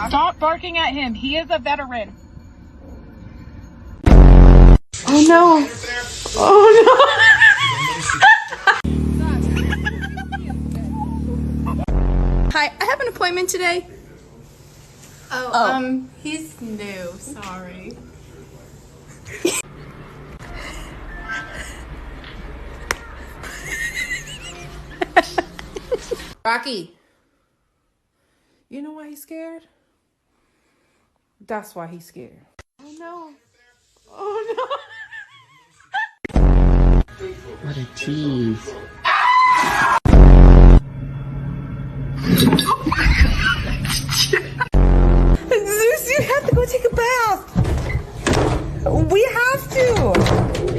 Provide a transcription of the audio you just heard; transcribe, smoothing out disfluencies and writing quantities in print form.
Stop barking at him. He is a veteran. Oh no. Oh no. Hi, I have an appointment today. He's new, sorry. Rocky. You know why he's scared? That's why he's scared. Oh no. Oh What a tease. Zeus, you have to go take a bath. We have to.